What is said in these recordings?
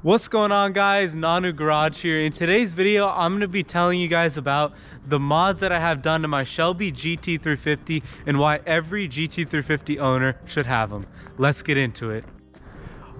What's going on, guys? Nanu Garage here. In today's video, I'm going to be telling you guys about the mods that I have done to my Shelby Gt350 and why every Gt350 owner should have them. Let's get into it.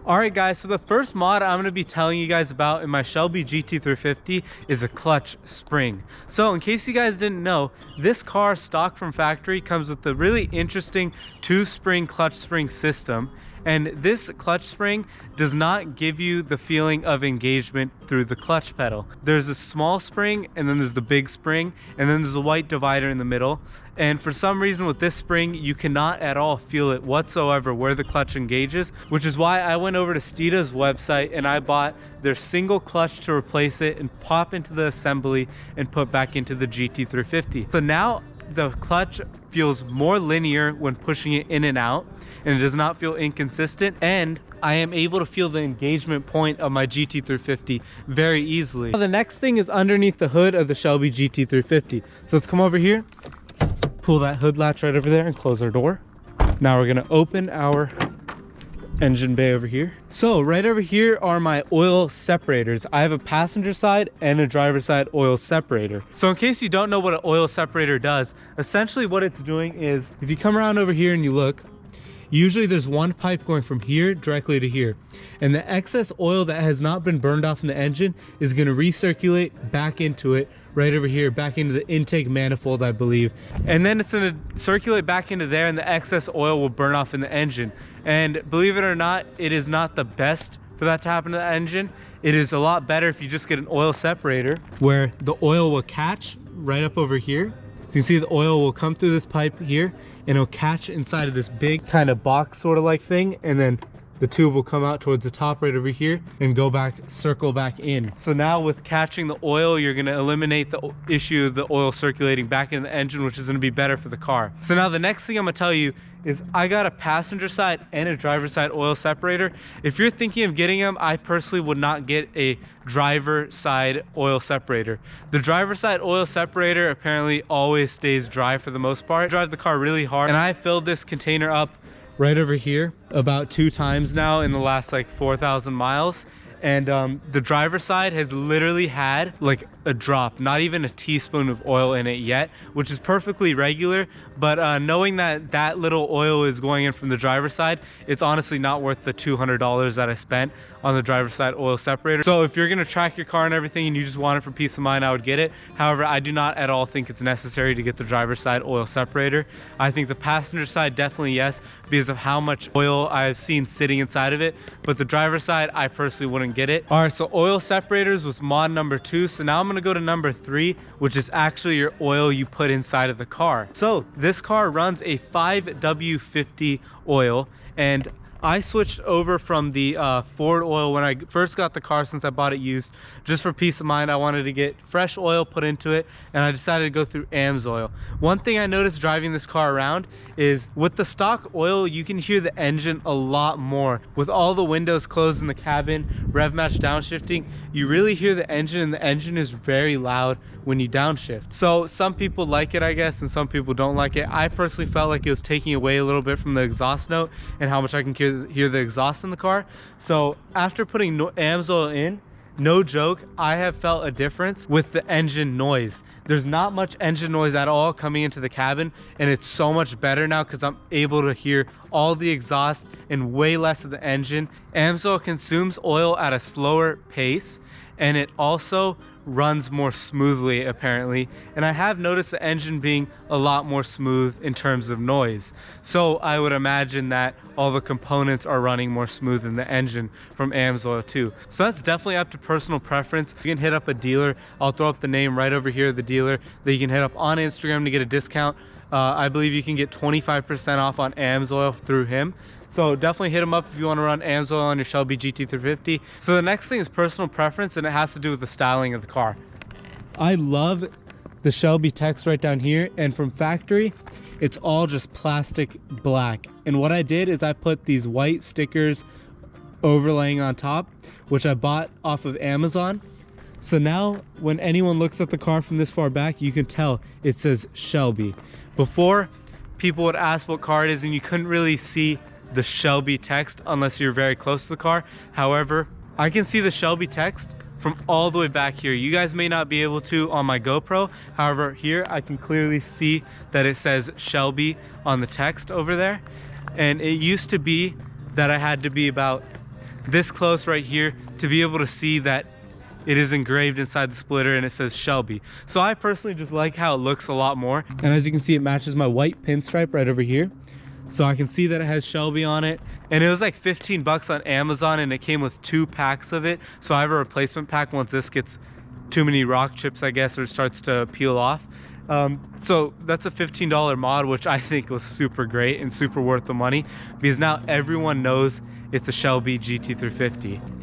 Alright guys, so the first mod I'm going to be telling you guys about in my Shelby Gt350 is a clutch spring. So in case you guys didn't know, this car stock from factory comes with a really interesting 2-spring clutch spring system. And this clutch spring does not give you the feeling of engagement through the clutch pedal. There's a small spring, and then there's the big spring, and then there's a white divider in the middle. And for some reason with this spring, you cannot at all feel it whatsoever where the clutch engages, which is why I went over to Steeda's website and I bought their single clutch to replace it and pop into the assembly and put back into the Gt350. So now the clutch feels more linear when pushing it in and out, and it does not feel inconsistent, and I am able to feel the engagement point of my Gt350 very easily. Now, the next thing is underneath the hood of the Shelby Gt350. So let's come over here, pull that hood latch right over there and close our door. Now we're gonna open our engine bay over here. So right over here are my oil separators. I have a passenger side and a driver side oil separator. So in case you don't know what an oil separator does, essentially what it's doing is, if you come around over here and you look, usually there's one pipe going from here directly to here, and the excess oil that has not been burned off in the engine is going to recirculate back into it right over here, back into the intake manifold, I believe, and then it's going to circulate back into there, and the excess oil will burn off in the engine. And believe it or not, it is not the best for that to happen to the engine. It is a lot better if you just get an oil separator where the oil will catch right up over here. So you can see the oil will come through this pipe here and it'll catch inside of this big kind of box sort of like thing, and then the tube will come out towards the top right over here and go back, circle back in. So now with catching the oil, you're gonna eliminate the issue of the oil circulating back into the engine, which is gonna be better for the car. So now the next thing I'm gonna tell you is I got a passenger side and a driver side oil separator. If you're thinking of getting them, I personally would not get a driver side oil separator. The driver side oil separator apparently always stays dry for the most part. I drive the car really hard, and I filled this container up right over here about 2 times now in the last like 4,000 miles. And the driver side has literally had like a drop, not even a teaspoon of oil in it yet, which is perfectly regular. But knowing that that little oil is going in from the driver's side, it's honestly not worth the $200 that I spent on the driver's side oil separator. So if you're gonna track your car and everything and you just want it for peace of mind, I would get it. However, I do not at all think it's necessary to get the driver's side oil separator. I think the passenger side definitely yes, because of how much oil I've seen sitting inside of it. But the driver's side, I personally wouldn't get it. All right, so oil separators was mod number 2. So now I'm gonna go to number 3, which is actually your oil you put inside of the car. So this car runs a 5W50 oil, and I switched over from the Ford oil when I first got the car, since I bought it used. Just for peace of mind, I wanted to get fresh oil put into it, and I decided to go through AMSOIL. One thing I noticed driving this car around is with the stock oil, you can hear the engine a lot more. With all the windows closed in the cabin, rev match downshifting, you really hear the engine, and the engine is very loud when you downshift. So some people like it, I guess, and some people don't like it. I personally felt like it was taking away a little bit from the exhaust note and how much I can hear the exhaust in the car. So after putting AMSOIL in, no joke, I have felt a difference with the engine noise. There's not much engine noise at all coming into the cabin, and it's so much better now because I'm able to hear all the exhaust and way less of the engine. AMSOIL consumes oil at a slower pace, and it also runs more smoothly apparently, and I have noticed the engine being a lot more smooth in terms of noise. So I would imagine that all the components are running more smooth in the engine from AMSOIL too. So that's definitely up to personal preference. You can hit up a dealer. I'll throw up the name right over here, the dealer that you can hit up on Instagram to get a discount. I believe you can get 25% off on AMSOIL through him. So definitely hit them up if you want to run AMSOIL on your Shelby Gt350. So the next thing is personal preference, and it has to do with the styling of the car. I love the Shelby text right down here, and from factory, it's all just plastic black. And what I did is I put these white stickers overlaying on top, which I bought off of Amazon. So now when anyone looks at the car from this far back, you can tell it says Shelby. Before, people would ask what car it is and you couldn't really see the Shelby text unless you're very close to the car. However, I can see the Shelby text from all the way back here. You guys may not be able to on my GoPro. However, here I can clearly see that it says Shelby on the text over there. And it used to be that I had to be about this close right here to be able to see that it is engraved inside the splitter and it says Shelby. So I personally just like how it looks a lot more. And as you can see, it matches my white pinstripe right over here. So I can see that it has Shelby on it. And it was like 15 bucks on Amazon, and it came with 2 packs of it. So I have a replacement pack once this gets too many rock chips, I guess, or starts to peel off. So that's a $15 mod, which I think was super great and super worth the money, because now everyone knows it's a Shelby GT350.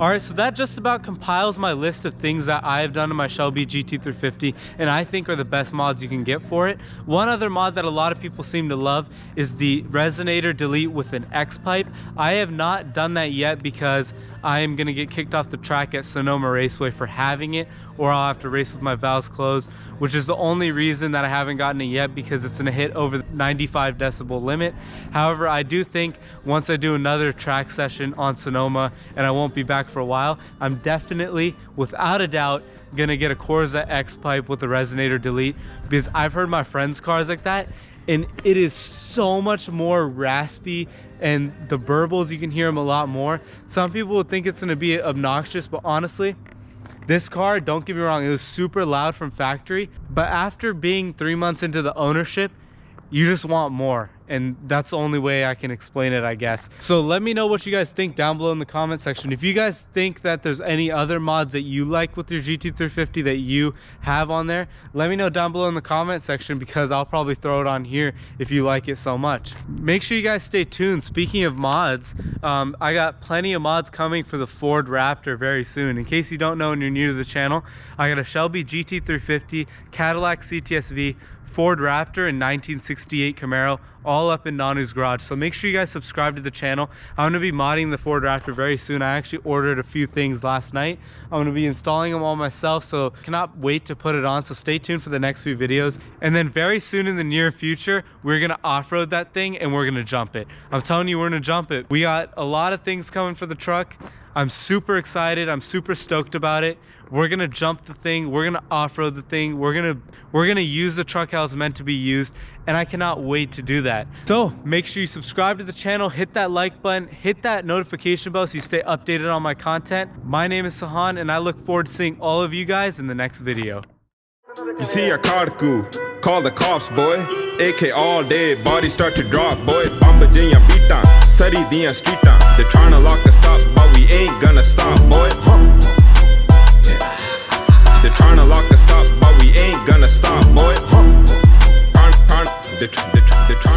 All right, so that just about compiles my list of things that I have done to my Shelby GT350 and I think are the best mods you can get for it. One other mod that a lot of people seem to love is the Resonator Delete with an X Pipe. I have not done that yet because I am gonna get kicked off the track at Sonoma Raceway for having it, or I'll have to race with my valves closed, which is the only reason that I haven't gotten it yet, because it's gonna hit over the 95 decibel limit. However, I do think once I do another track session on Sonoma and I won't be back for a while, I'm definitely, without a doubt, gonna get a Corsa X Pipe with the Resonator Delete, because I've heard my friends' cars like that and it is so much more raspy, and the burbles, you can hear them a lot more. Some people would think it's gonna be obnoxious, but honestly, this car, don't get me wrong, it was super loud from factory, but after being 3 months into the ownership, you just want more. And that's the only way I can explain it, I guess. So let me know what you guys think down below in the comment section. If you guys think that there's any other mods that you like with your GT350 that you have on there, let me know down below in the comment section, because I'll probably throw it on here if you like it so much. Make sure you guys stay tuned. Speaking of mods, I got plenty of mods coming for the Ford Raptor very soon. In case you don't know and you're new to the channel, I got a Shelby GT350, Cadillac CTS-V, Ford Raptor, and 1968 Camaro, all up in Nanu's garage. So make sure you guys subscribe to the channel. I'm going to be modding the Ford Raptor very soon. I actually ordered a few things last night. I'm going to be installing them all myself, so cannot wait to put it on. So stay tuned for the next few videos. And then very soon in the near future, we're going to off-road that thing and we're going to jump it. I'm telling you, we're going to jump it. We got a lot of things coming for the truck. I'm super excited. I'm super stoked about it. We're gonna jump the thing. We're gonna off-road the thing. We're gonna use the truck how it's meant to be used, and I cannot wait to do that. So make sure you subscribe to the channel, hit that like button, hit that notification bell so you stay updated on my content. My name is Sahan, and I look forward to seeing all of you guys in the next video. You see a carku, call the cops, boy. AK all day, body start to drop, boy. Bamba jinya beat down, sari diyan street down. They're trying to lock us up, but we ain't gonna stop, boy. They're trying to lock us up, but we ain't gonna stop, boy. They're trying